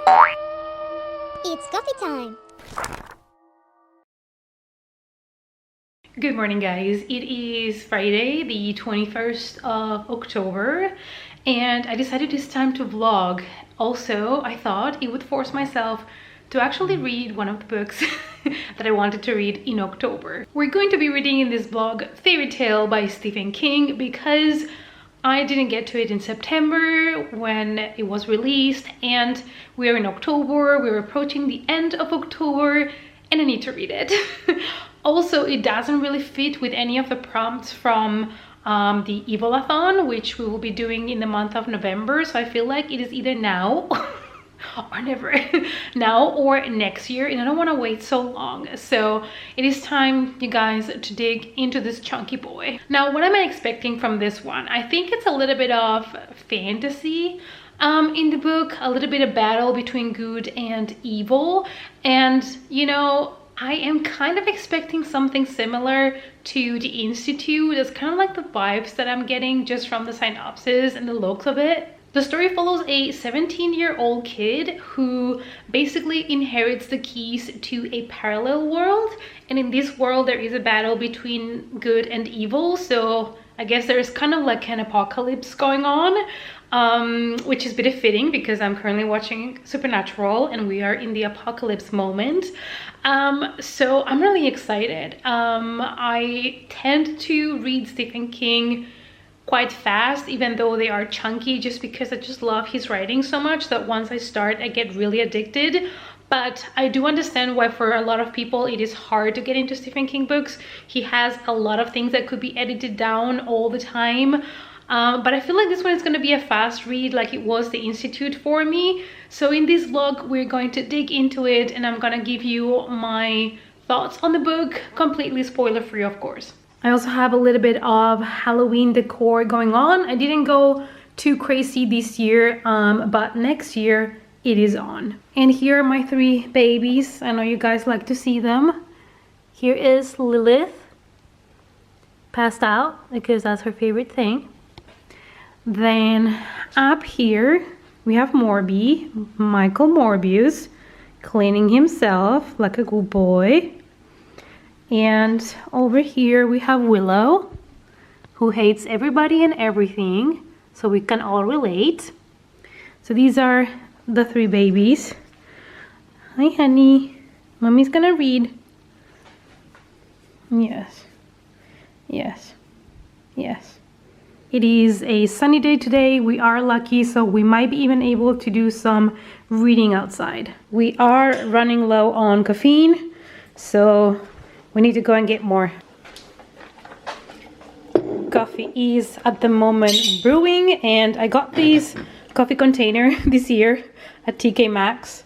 It's coffee time! Good morning, guys. It is Friday, the 21st of October, and I decided this time to vlog. Also, I thought it would force myself to actually read one of the books that I wanted to read in October. We're going to be reading in this vlog Fairy Tale by Stephen King because I didn't get to it in September when it was released, and we're in October, we're approaching the end of October, and I need to read it. Also, it doesn't really fit with any of the prompts from the Evil-a-thon, which we will be doing in the month of November, so I feel like it is either now or never. Now or next year, and I don't want to wait so long. So it is time, you guys, to dig into this chunky boy. Now, what am I expecting from this one? I think it's a little bit of fantasy in the book, a little bit of battle between good and evil, and you know, I am kind of expecting something similar to The Institute. It's kind of like the vibes that I'm getting just from the synopsis and the looks of it. The story follows a 17-year-old kid who basically inherits the keys to a parallel world. And in this world, there is a battle between good and evil. So I guess there's kind of like an apocalypse going on, which is a bit fitting because I'm currently watching Supernatural and we are in the apocalypse moment. So I'm really excited. I tend to read Stephen King quite fast, even though they are chunky, just because I just love his writing so much that once I start, I get really addicted. But I do understand why for a lot of people it is hard to get into Stephen King books. He has a lot of things that could be edited down all the time. But I feel like this one is going to be a fast read like it was The Institute for me. So in this vlog, we're going to dig into it and I'm going to give you my thoughts on the book, completely spoiler free, of course. I also have a little bit of Halloween decor going on. I didn't go too crazy this year, but next year it is on. And here are my three babies. I know you guys like to see them. Here is Lilith, passed out because that's her favorite thing. Then up here we have Morby, Michael Morbius, cleaning himself like a good boy. And over here we have Willow, who hates everybody and everything, so we can all relate. So these are the three babies. Hi, honey. Mommy's gonna read. Yes. Yes. Yes. It is a sunny day today. We are lucky, so we might be even able to do some reading outside. We are running low on caffeine, so we need to go and get more. Coffee is at the moment brewing, and I got this coffee container this year at TK Maxx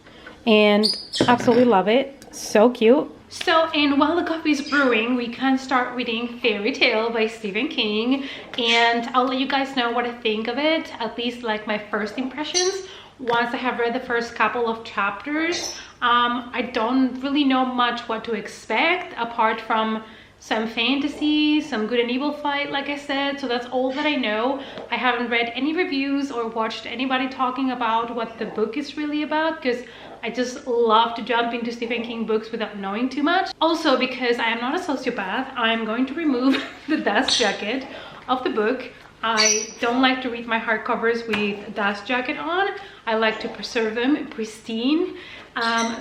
and absolutely love it. So cute. So, and while the coffee is brewing, we can start reading Fairy Tale by Stephen King, and I'll let you guys know what I think of it, at least like my first impressions. Once I have read the first couple of chapters, I don't really know much what to expect apart from some fantasy, some good and evil fight, like I said. So that's all that I know. I haven't read any reviews or watched anybody talking about what the book is really about, because I just love to jump into Stephen King books without knowing too much. Also, because I am not a sociopath, I'm going to remove the dust jacket of the book. I don't like to read my hardcovers with dust jacket on. I like to preserve them pristine.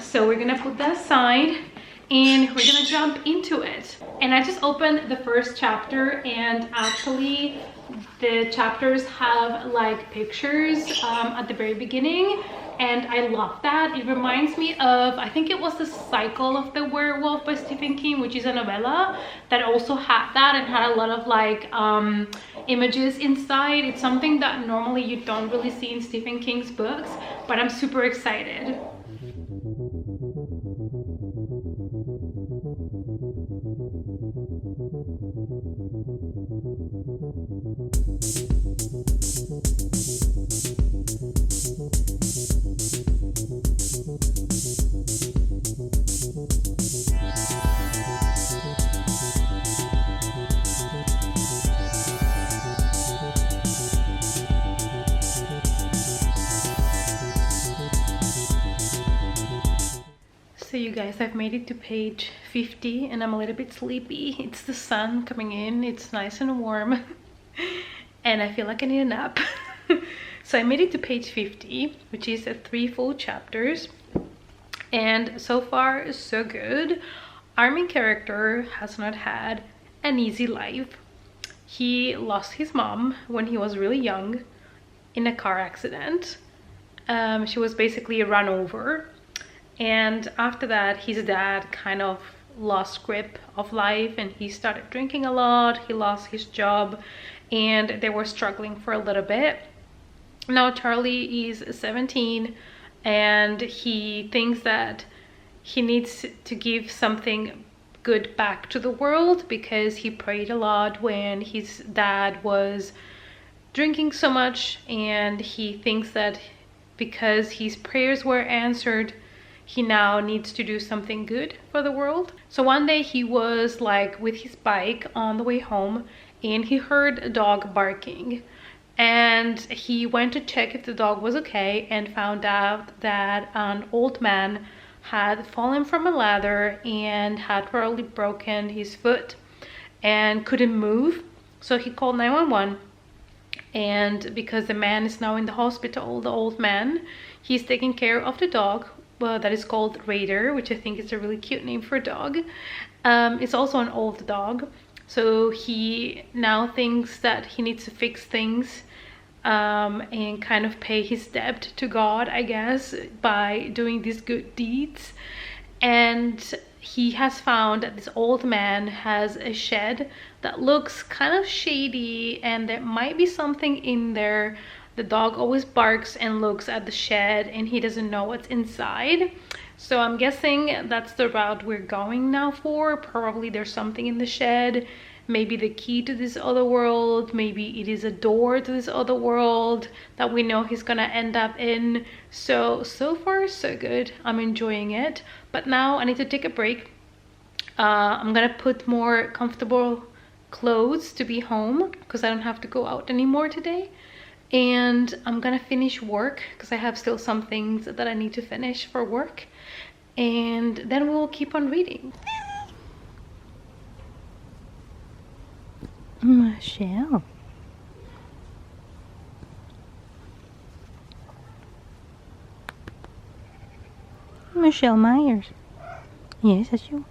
So we're gonna put that aside and we're gonna jump into it. And I just opened the first chapter, and actually the chapters have like pictures at the very beginning, and I love that. It reminds me of, I think it was The Cycle of the Werewolf by Stephen King, which is a novella that also had that and had a lot of like images inside. It's something that normally you don't really see in Stephen King's books, but I'm super excited. So you guys, I've made it to page 50 and I'm a little bit sleepy. It's the sun coming in, it's nice and warm and I feel like I need a nap. So I made it to page 50, which is 3 full chapters, and so far so good. Our main character has not had an easy life. He lost his mom when he was really young in a car accident. She was basically run over, and after that his dad kind of lost grip of life and he started drinking a lot. He lost his job and they were struggling for a little bit. Now Charlie is 17 and he thinks that he needs to give something good back to the world because he prayed a lot when his dad was drinking so much, and he thinks that because his prayers were answered, he now needs to do something good for the world. So one day he was like with his bike on the way home and he heard a dog barking, and he went to check if the dog was okay and found out that an old man had fallen from a ladder and had probably broken his foot and couldn't move. So he called 911, and because the man is now in the hospital, the old man, he's taking care of the dog, that is called Raider, which I think is a really cute name for a dog. It's also an old dog, so he now thinks that he needs to fix things and kind of pay his debt to God, I guess, by doing these good deeds. And he has found that this old man has a shed that looks kind of shady and there might be something in there. The dog always barks and looks at the shed and he doesn't know what's inside. So I'm guessing that's the route we're going now for. Probably there's something in the shed, maybe the key to this other world, maybe it is a door to this other world that we know he's gonna end up in. So far so good. I'm enjoying it, but now I need to take a break. I'm gonna put more comfortable clothes to be home because I don't have to go out anymore today, and I'm gonna finish work because I have still some things that I need to finish for work, and then we'll keep on reading. Michelle. Michelle Myers. Yes, that's you.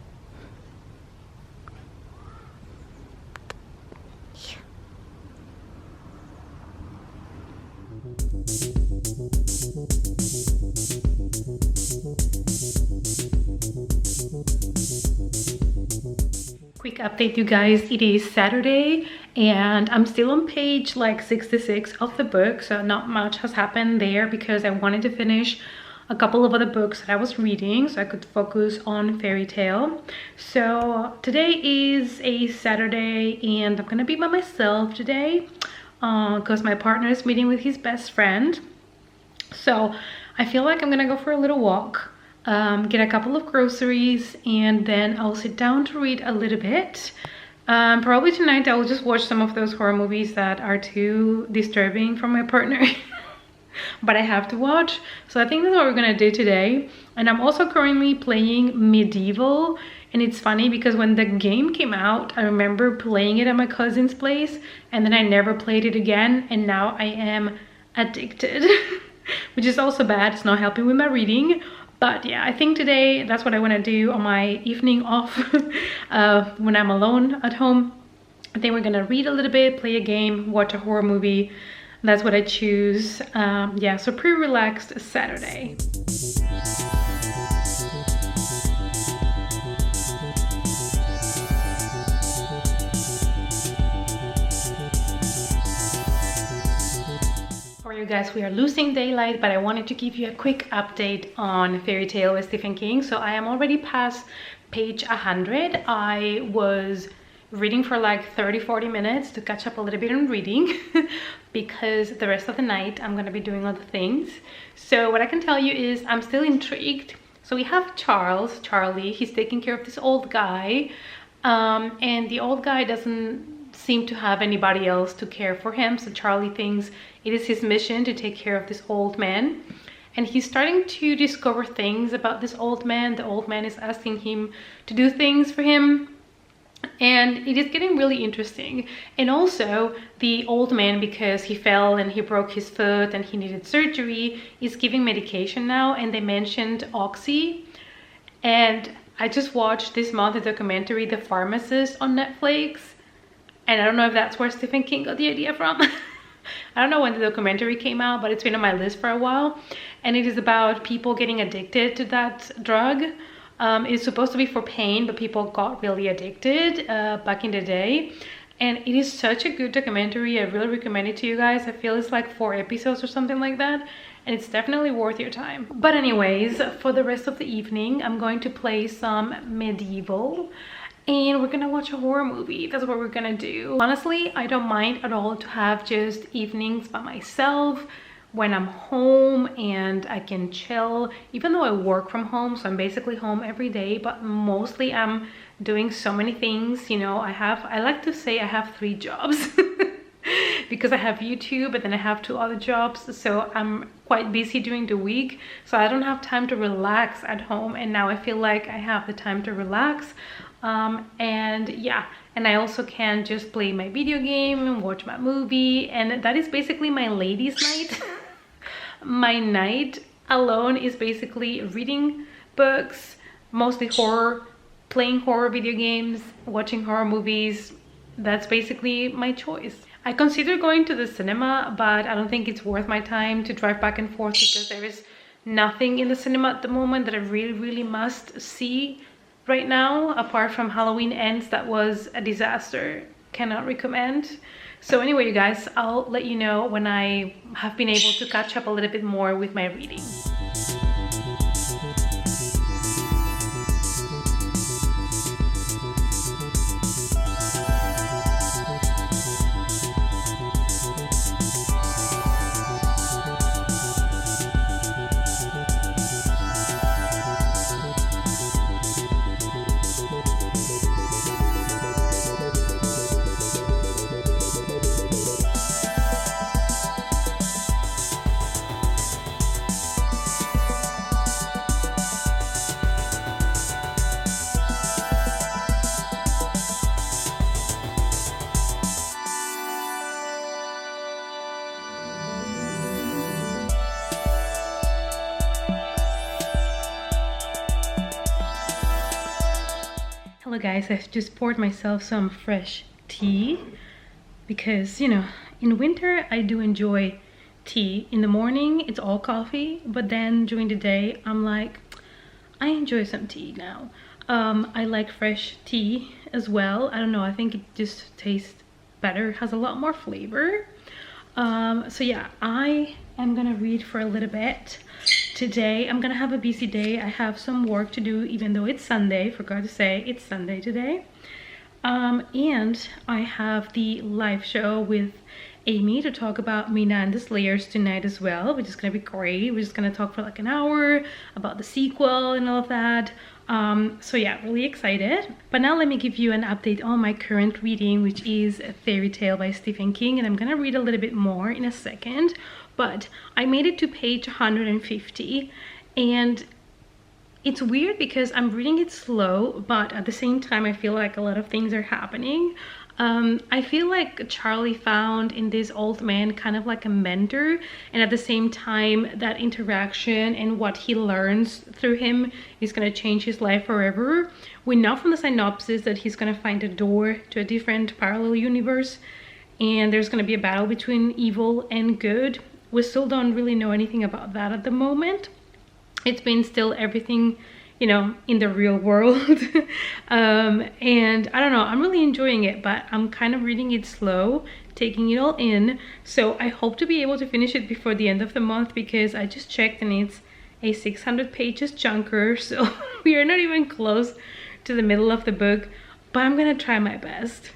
Quick update, you guys, it is Saturday and I'm still on page like 66 of the book, so not much has happened there because I wanted to finish a couple of other books that I was reading so I could focus on fairy tale. So today is a Saturday and I'm gonna be by myself today because my partner is meeting with his best friend. So I feel like I'm gonna go for a little walk, get a couple of groceries, and then I'll sit down to read a little bit. Probably tonight I'll just watch some of those horror movies that are too disturbing for my partner but I have to watch. So I think that's what we're gonna do today. And I'm also currently playing Medieval, and it's funny because when the game came out I remember playing it at my cousin's place and then I never played it again, and now I am addicted which is also bad. It's not helping with my reading. But yeah, I think today that's what I want to do on my evening off when I'm alone at home. I think we're gonna read a little bit, play a game, watch a horror movie. That's what I choose. Yeah, so pretty relaxed Saturday. You guys, we are losing daylight, but I wanted to give you a quick update on Fairy Tale with Stephen King. So I am already past page 100. I was reading for like 30-40 minutes to catch up a little bit on reading because the rest of the night I'm gonna be doing other things. So what I can tell you is I'm still intrigued. So we have Charlie, he's taking care of this old guy, and the old guy doesn't seem to have anybody else to care for him, so Charlie thinks it is his mission to take care of this old man. and he's starting to discover things about this old man. The old man is asking him to do things for him, and it is getting really interesting. And also the old man, because he fell and he broke his foot and he needed surgery, is giving medication now, and they mentioned oxy. And I just watched this month a documentary, The Pharmacist, on Netflix, and I don't know if that's where Stephen King got the idea from. I don't know when the documentary came out, but it's been on my list for a while, and it is about people getting addicted to that drug. It's supposed to be for pain, but people got really addicted back in the day. And it is such a good documentary. I really recommend it to you guys. I feel it's like 4 episodes or something like that, and it's definitely worth your time. But anyways, for the rest of the evening, I'm going to play some medieval, and we're gonna watch a horror movie. That's what we're gonna do. Honestly, I don't mind at all to have just evenings by myself when I'm home and I can chill, even though I work from home, so I'm basically home every day, but mostly I'm doing so many things. You know, I like to say I have 3 jobs because I have YouTube and then I have 2 other jobs, so I'm quite busy during the week, so I don't have time to relax at home, and now I feel like I have the time to relax. And yeah, and I also can just play my video game and watch my movie, and that is basically my ladies' night. My night alone is basically reading books, mostly horror, playing horror video games, watching horror movies. That's basically my choice. I consider going to the cinema, but I don't think it's worth my time to drive back and forth because there is nothing in the cinema at the moment that I really must see right now, apart from Halloween Ends. That was a disaster. Cannot recommend. So anyway, you guys, I'll let you know when I have been able to catch up a little bit more with my reading. Hello guys, I've just poured myself some fresh tea because, you know, in winter I do enjoy tea. In the morning it's all coffee, but then during the day I'm like, I enjoy some tea now. I like fresh tea as well. I don't know, I think it just tastes better, has a lot more flavor. So yeah, I am gonna read for a little bit. Today I'm gonna have a busy day. I have some work to do, even though it's Sunday. Forgot to say it's Sunday today. And I have the live show with Amy to talk about Mina and the Slayers tonight as well, which is gonna be great. We're just gonna talk for like an hour about the sequel and all of that. So yeah, really excited. But now let me give you an update on my current reading, which is A Fairy Tale by Stephen King, and I'm gonna read a little bit more in a second. But I made it to page 150, and it's weird because I'm reading it slow, but at the same time I feel like a lot of things are happening. I feel like Charlie found in this old man kind of like a mentor, and at the same time that interaction and what he learns through him is going to change his life forever. We know from the synopsis that he's going to find a door to a different parallel universe, and there's going to be a battle between evil and good. We still don't really know anything about that at the moment. It's been still everything, you know, in the real world. And I don't know, I'm really enjoying it, but I'm kind of reading it slow, taking it all in. So I hope to be able to finish it before the end of the month, because I just checked and it's a 600 pages chunker, so we are not even close to the middle of the book, but I'm gonna try my best.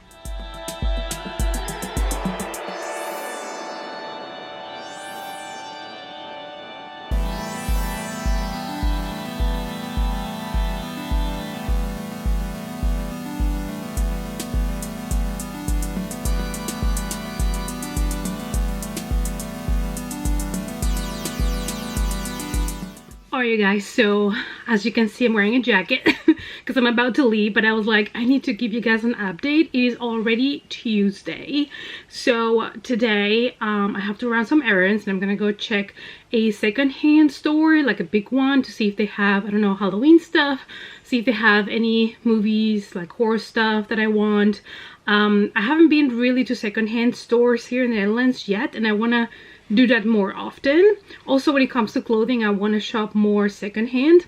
How are you guys? So as you can see, I'm wearing a jacket because I'm about to leave, but I was like, I need to give you guys an update. It is already Tuesday, so today I have to run some errands and I'm gonna go check a secondhand store, like a big one, to see if they have, I don't know, Halloween stuff, see if they have any movies, like horror stuff that I want. I haven't been really to secondhand stores here in the Netherlands yet, and I want to do that more often. Also, when it comes to clothing, I want to shop more secondhand.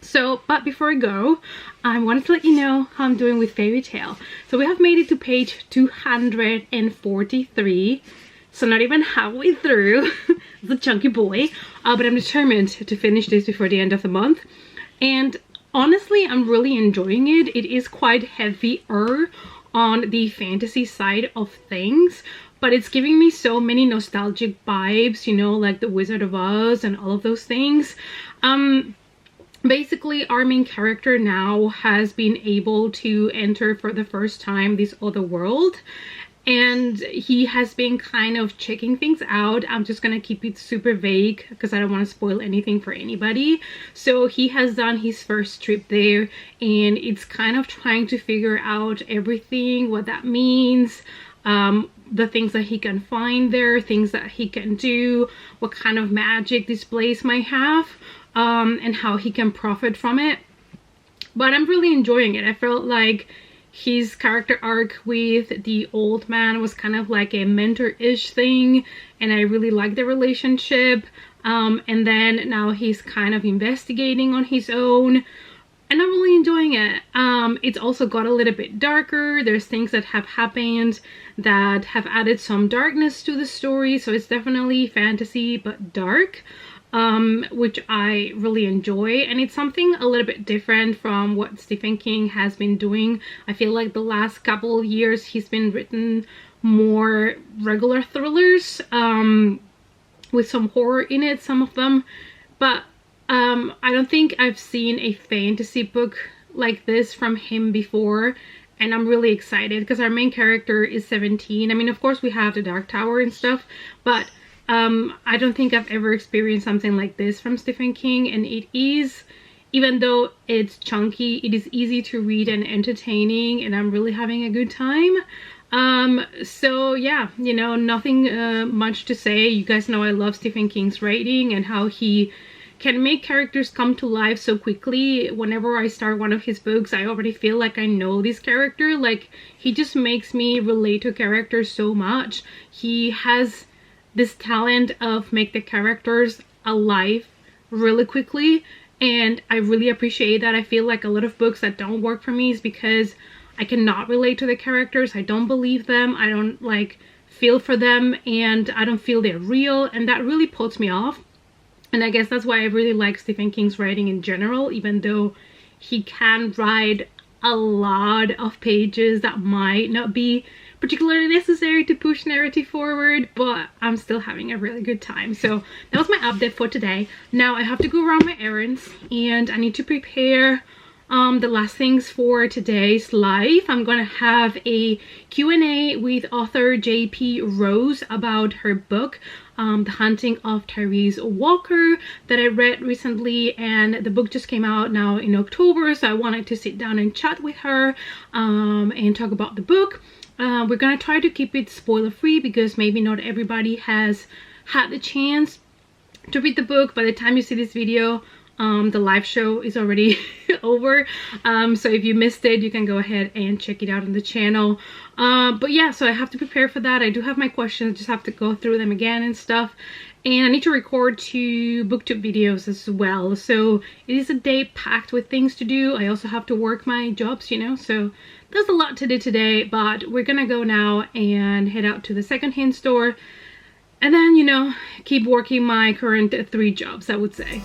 So, but before I go, I wanted to let you know how I'm doing with Fairy Tale. So we have made it to page 243. So not even halfway through. It's a chunky boy. But I'm determined to finish this before the end of the month. And honestly, I'm really enjoying it. It is quite heavier on the fantasy side of things, but it's giving me so many nostalgic vibes, you know, like the Wizard of Oz and all of those things. Basically, our main character now has been able to enter for the first time this other world, and he has been kind of checking things out. I'm just gonna keep it super vague because I don't want to spoil anything for anybody. So he has done his first trip there, and it's kind of trying to figure out everything, what that means, the things that he can find there, things that he can do, what kind of magic this place might have, and how he can profit from it. But I'm really enjoying it. I felt like his character arc with the old man was kind of like a mentor-ish thing, and I really like the relationship. And then now he's kind of investigating on his own, and I'm really enjoying it. It's also got a little bit darker. There's things that have happened that have added some darkness to the story, so it's definitely fantasy but dark, which I really enjoy, and it's something a little bit different from what Stephen King has been doing. I feel like the last couple of years he's been written more regular thrillers, with some horror in it, some of them, but I don't think I've seen a fantasy book like this from him before, and I'm really excited because our main character is 17. I mean, of course we have the Dark Tower and stuff, but I don't think I've ever experienced something like this from Stephen King, and it is, even though it's chunky, it is easy to read and entertaining, and I'm really having a good time. So yeah, you know, nothing much to say. You guys know I love Stephen King's writing and how he can make characters come to life so quickly. Whenever I start one of his books, I already feel like I know this character. Like, he just makes me relate to characters so much. He has this talent of make the characters alive really quickly, and I really appreciate that. I feel like a lot of books that don't work for me is because I cannot relate to the characters. I don't believe them. I don't like feel for them, and I don't feel they're real, and that really puts me off. And I guess that's why I really like Stephen King's writing in general, even though he can write a lot of pages that might not be particularly necessary to push narrative forward, but I'm still having a really good time. So that was my update for today. Now I have to go around my errands, and I need to prepare the last things for today's live. I'm gonna have a Q&A with author J.P. Rose about her book, The Hunting of Tyrese Walker, that I read recently, and the book just came out now in October, so I wanted to sit down and chat with her and talk about the book. We're gonna try to keep it spoiler free because maybe not everybody has had the chance to read the book. By the time you see this video, the live show is already over, so if you missed it, you can go ahead and check it out on the channel. But yeah, so I have to prepare for that. I do have my questions, just have to go through them again and stuff, and I need to record 2 booktube videos as well. So it is a day packed with things to do. I also have to work my jobs, you know, so there's a lot to do today. But we're gonna go now and head out to the secondhand store, and then, you know, keep working my current 3 jobs, I would say.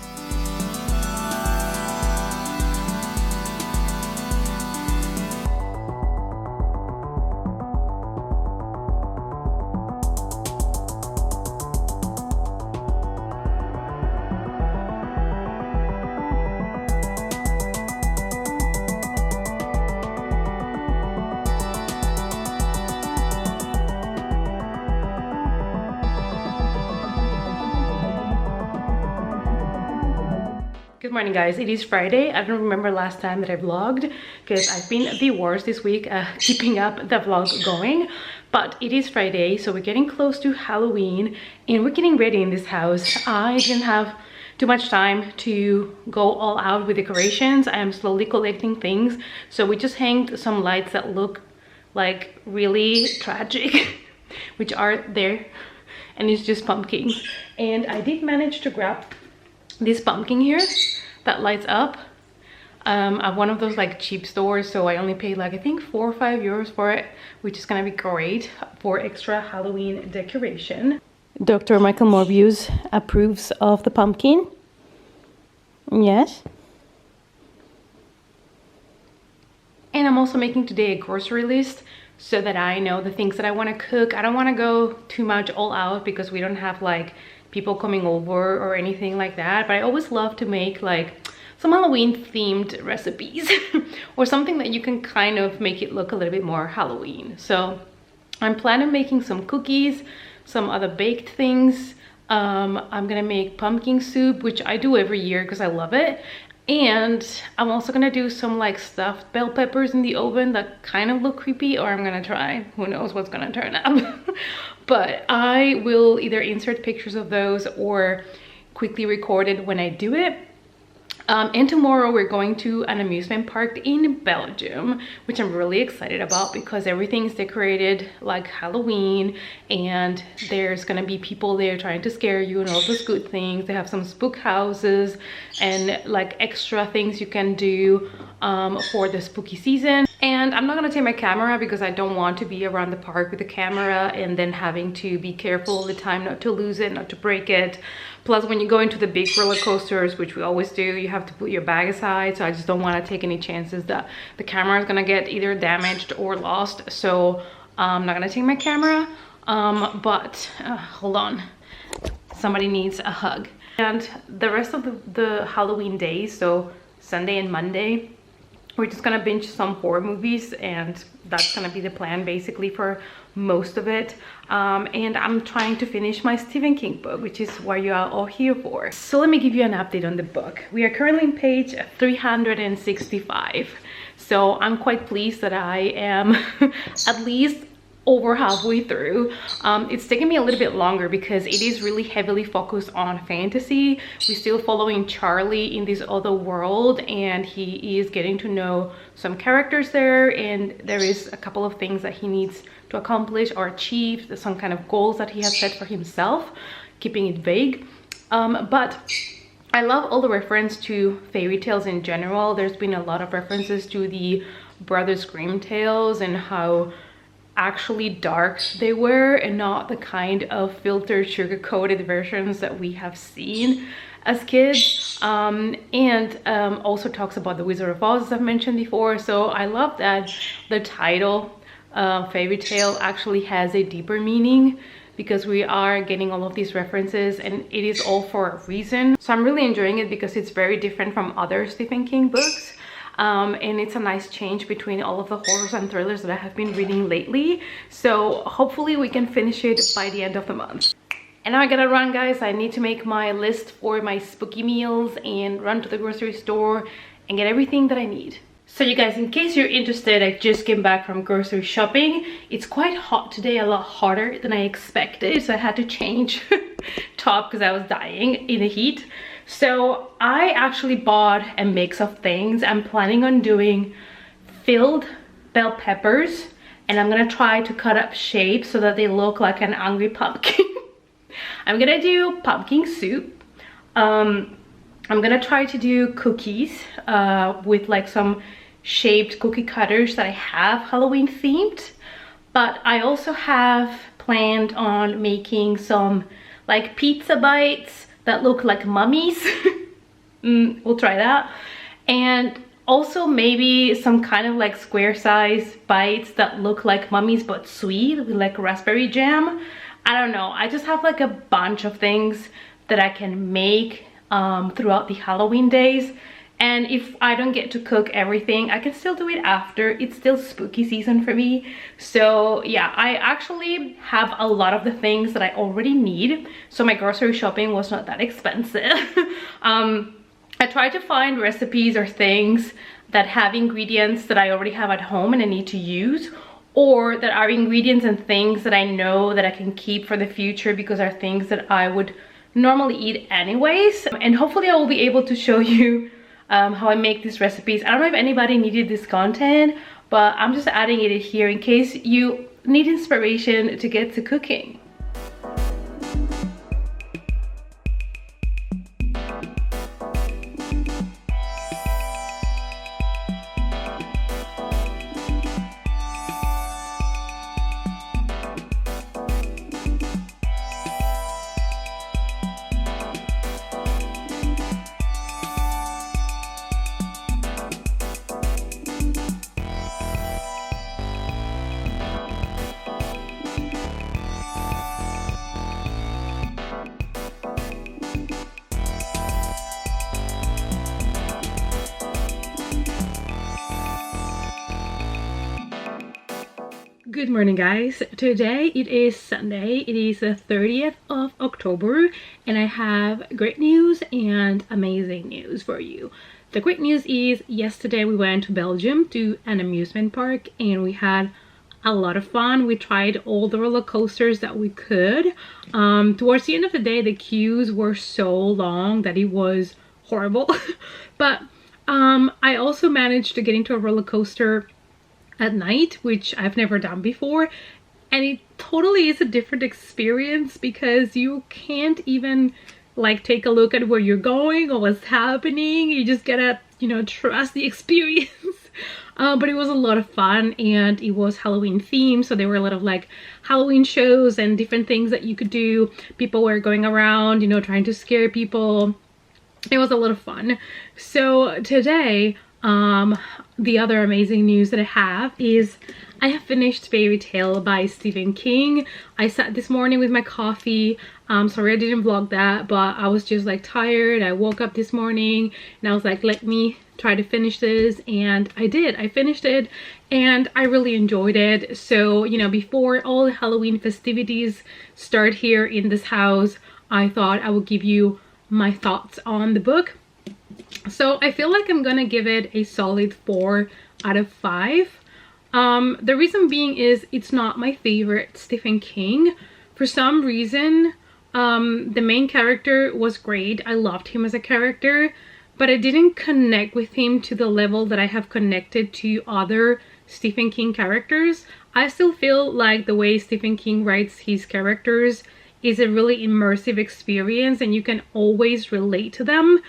Good morning, guys. It is Friday. I don't remember last time that I vlogged because I've been the worst this week keeping up the vlog going. But it is Friday, so we're getting close to Halloween and we're getting ready in this house. I didn't have too much time to go all out with decorations. I am slowly collecting things. So we just hanged some lights that look like really tragic, which are there. And it's just pumpkins. And I did manage to grab this pumpkin here that lights up at one of those like cheap stores, so I only paid like I think €4 or €5 for it, which is gonna be great for extra Halloween decoration. Dr. Michael Morbius approves of the pumpkin. Yes. And I'm also making today a grocery list so that I know the things that I want to cook. I don't want to go too much all out because we don't have like people coming over or anything like that, but I always love to make like some Halloween themed recipes or something that you can kind of make it look a little bit more Halloween. So I'm planning on making some cookies, some other baked things. I'm gonna make pumpkin soup, which I do every year because I love it. And I'm also gonna do some like stuffed bell peppers in the oven that kind of look creepy, or I'm gonna try. Who knows what's gonna turn up. But I will either insert pictures of those or quickly record it when I do it. And tomorrow we're going to an amusement park in Belgium, which I'm really excited about because everything is decorated like Halloween and there's gonna be people there trying to scare you and all those good things. They have some spook houses and like extra things you can do for the spooky season. And I'm not gonna take my camera because I don't want to be around the park with the camera and then having to be careful all the time not to lose it, not to break it. Plus, when you go into the big roller coasters, which we always do, you have to put your bag aside. So I just don't want to take any chances that the camera is gonna get either damaged or lost. So I'm not gonna take my camera. Hold on, somebody needs a hug. And the rest of the Halloween days, so Sunday and Monday, we're just gonna binge some horror movies, and that's gonna be the plan basically for most of it. And I'm trying to finish my Stephen King book, which is what you are all here for. So let me give you an update on the book. We are currently on page 365. So I'm quite pleased that I am at least over halfway through. It's taken me a little bit longer because it is really heavily focused on fantasy. We're still following Charlie in this other world and he is getting to know some characters there, and there is a couple of things that he needs to accomplish or achieve. There's some kind of goals that he has set for himself, keeping it vague. But I love all the reference to fairy tales in general. There's been a lot of references to the Brothers Grimm tales and how actually dark they were and not the kind of filtered, sugar-coated versions that we have seen as kids. Also talks about the Wizard of Oz, as I've mentioned before. So I love that the title fairy tale actually has a deeper meaning because we are getting all of these references and it is all for a reason. So I'm really enjoying it because it's very different from other Stephen King books. And it's a nice change between all of the horrors and thrillers that I have been reading lately. So hopefully we can finish it by the end of the month. And now I gotta run, guys. I need to make my list for my spooky meals and run to the grocery store and get everything that I need. So you guys, in case you're interested, I just came back from grocery shopping. It's quite hot today, a lot hotter than I expected. So I had to change top because I was dying in the heat. So I actually bought a mix of things. I'm planning on doing filled bell peppers, and I'm gonna try to cut up shapes so that they look like an angry pumpkin. I'm gonna do pumpkin soup. I'm gonna try to do cookies with like some shaped cookie cutters that I have Halloween themed. But I also have planned on making some like pizza bites that look like mummies. We'll try that. And also maybe some kind of like square size bites that look like mummies but sweet with like raspberry jam. I don't know, I just have like a bunch of things that I can make throughout the Halloween days. And if I don't get to cook everything, I can still do it after. It's still spooky season for me. So yeah, I actually have a lot of the things that I already need. So my grocery shopping was not that expensive. I try to find recipes or things that have ingredients that I already have at home and I need to use, or that are ingredients and things that I know that I can keep for the future because are things that I would normally eat anyways. And hopefully I will be able to show you how I make these recipes. I don't know if anybody needed this content, but I'm just adding it here in case you need inspiration to get to cooking. Good morning, guys. Today it is Sunday. It is the 30th of October and I have great news and amazing news for you. The great news is yesterday we went to Belgium to an amusement park and we had a lot of fun. We tried all the roller coasters that we could. Towards the end of the day the queues were so long that it was horrible. But I also managed to get into a roller coaster at night, which I've never done before, and it totally is a different experience because you can't even like take a look at where you're going or what's happening. You just gotta, you know, trust the experience. But it was a lot of fun and it was Halloween themed, so there were a lot of like Halloween shows and different things that you could do. People were going around, you know, trying to scare people. It was a lot of fun. So today the other amazing news that I have is I have finished Fairy Tale by Stephen King. I sat this morning with my coffee. Sorry I didn't vlog that, but I was just like tired. I woke up this morning and I was like, let me try to finish this, and I did. I finished it and I really enjoyed it. So, you know, before all the Halloween festivities start here in this house, I thought I would give you my thoughts on the book. So I feel like I'm gonna give it a solid 4 out of 5. The reason being is it's not my favorite Stephen King. For some reason, the main character was great. I loved him as a character, but I didn't connect with him to the level that I have connected to other Stephen King characters. I still feel like the way Stephen King writes his characters is a really immersive experience and you can always relate to them.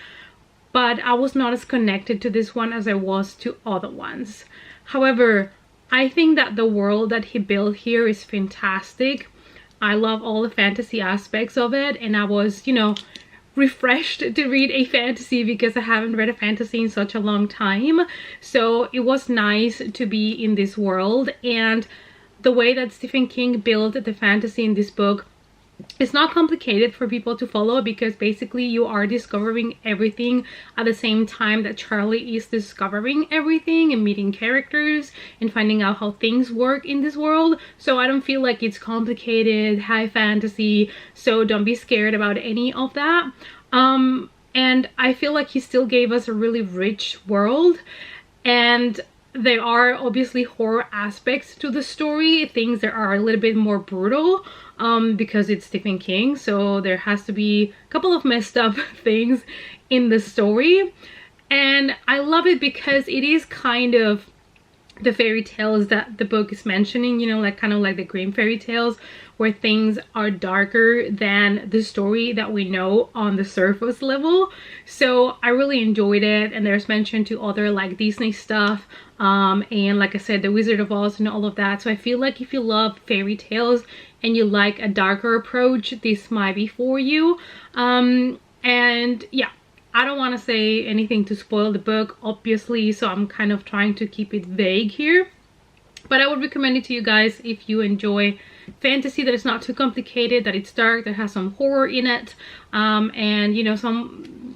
But I was not as connected to this one as I was to other ones. However, I think that the world that he built here is fantastic. I love all the fantasy aspects of it, and I was, you know, refreshed to read a fantasy because I haven't read a fantasy in such a long time. So it was nice to be in this world, and the way that Stephen King built the fantasy in this book, it's not complicated for people to follow because basically you are discovering everything at the same time that Charlie is discovering everything and meeting characters and finding out how things work in this world. So I don't feel like it's complicated, high fantasy, so don't be scared about any of that. And I feel like he still gave us a really rich world, and there are obviously horror aspects to the story, things that are a little bit more brutal. Because it's Stephen King, so there has to be a couple of messed up things in the story. And I love it because it is kind of the fairy tales that the book is mentioning, you know, like kind of like the Grimm fairy tales where things are darker than the story that we know on the surface level. So I really enjoyed it, and there's mention to other like Disney stuff, and like I said, the Wizard of Oz and all of that. So I feel like if you love fairy tales and you like a darker approach, this might be for you. And yeah, I don't want to say anything to spoil the book, obviously, so I'm kind of trying to keep it vague here. But I would recommend it to you guys if you enjoy fantasy that is not too complicated, that it's dark, that has some horror in it, and you know,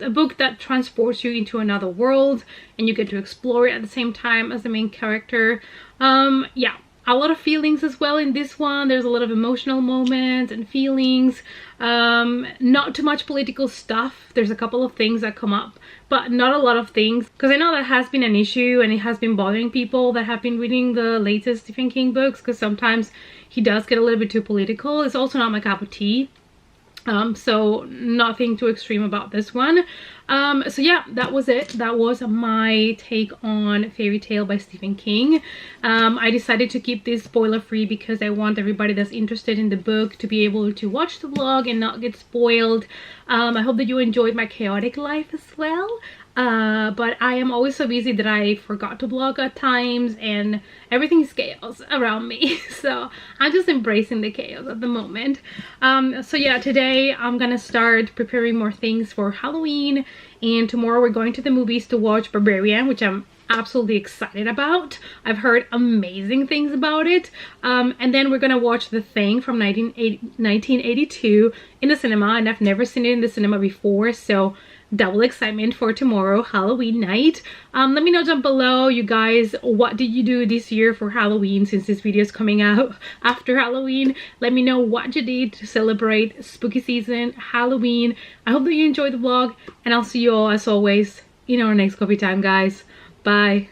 a book that transports you into another world and you get to explore it at the same time as the main character. Yeah, a lot of feelings as well in this one. There's a lot of emotional moments and feelings. Not too much political stuff. There's a couple of things that come up, but not a lot of things, because I know that has been an issue and it has been bothering people that have been reading the latest Stephen King books, because sometimes he does get a little bit too political. It's also not my cup of tea. So nothing too extreme about this one. So yeah, that was it. That was my take on Fairy Tale by Stephen King. I decided to keep this spoiler free because I want everybody that's interested in the book to be able to watch the vlog and not get spoiled. I hope that you enjoyed my chaotic life as well. But I am always so busy that I forgot to vlog at times, and everything's chaos around me. So I'm just embracing the chaos at the moment. So yeah, today I'm gonna start preparing more things for Halloween, and tomorrow we're going to the movies to watch Barbarian, which I'm absolutely excited about. I've heard amazing things about it. And then we're gonna watch The Thing from 1982 in the cinema, and I've never seen it in the cinema before, so double excitement for tomorrow, Halloween night. Let me know down below, you guys, what did you do this year for Halloween, since this video is coming out after Halloween. Let me know what you did to celebrate spooky season, Halloween. I hope that you enjoyed the vlog, and I'll see you all as always in our next coffee time, guys. Bye.